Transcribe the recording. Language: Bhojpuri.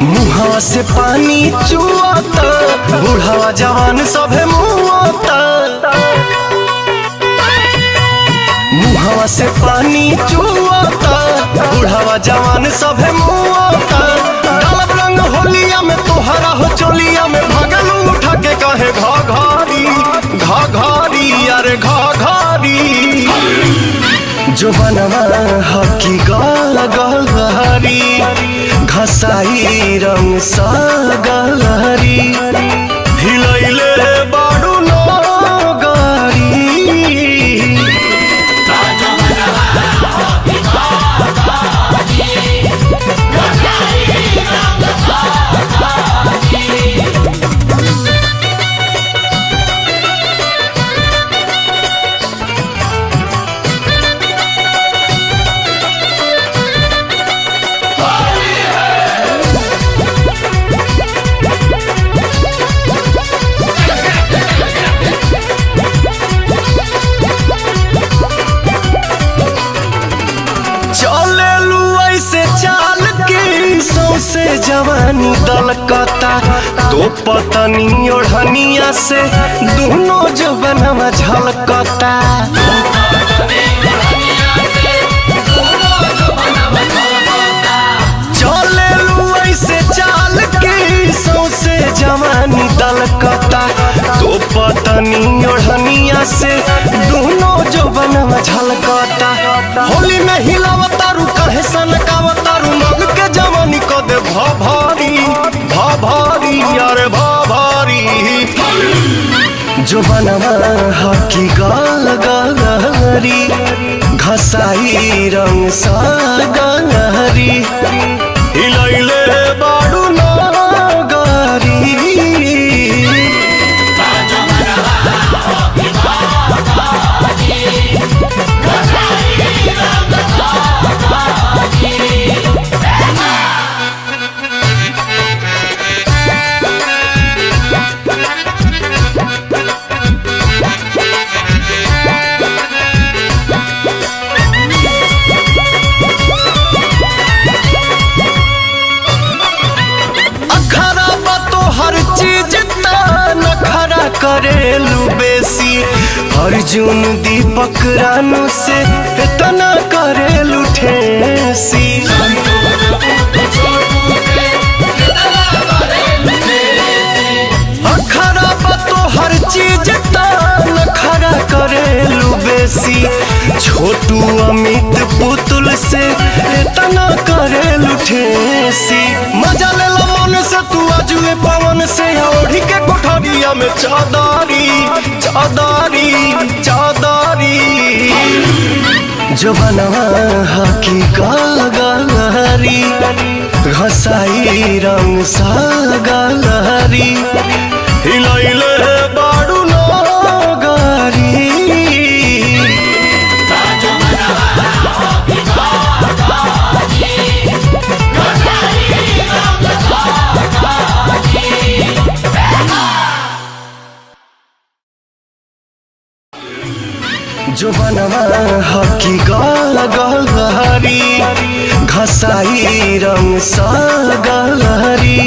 मुहावा से पानी चुआता, बुढ़ावा जवान सभे मुआता। मुहावा से पानी चुआता, बुढ़ावा जवान सभे मुआता। डालब रंग होलिया में तोहरा हो चोलिया में, भगलू उठा के कहे घाघारी घाघारी अरे घाघारी। जो बनवा हकी गलहरी, घसाई रंग सा गलहरी। हिलैले बाडू नगारी, से जवानी दलकता। तो पतनी ओढ़निया से दोनों जवनवा झलकता। चले ऐसे चाल के सौसे जवानी दलकता। तो पतनी ओढ़निया से दोनों जवनवा झलकता। होली में हिलावतारू कहे सनकावतारू, मन के जवानी को दे भाभारी भाभारी अरे भाभारी। जो बनवा हकी गलहरी, घसाई रंग सा गलहरी। हिलैले बाडू नगारी, करेलू बेसी। अर्जुन दीपक रानू से इतना करेलू ठेसी। अखरा बतो हर चीज तान खरा करेलू बेसी। छोटू अमित पुतुल से इतना करेलू ठेसी। मजा ले लो मन से तू आजुए पवन से, ओढ़ी के कोठरिया में चादारी चादारी चादारी। जो बनवा हकी गलहरी, घसाई रंग सा गलहरी। हिलैले बाडू नगारी, जो बनवा हकी गलहरी, घसाई रंग सा गलहरी।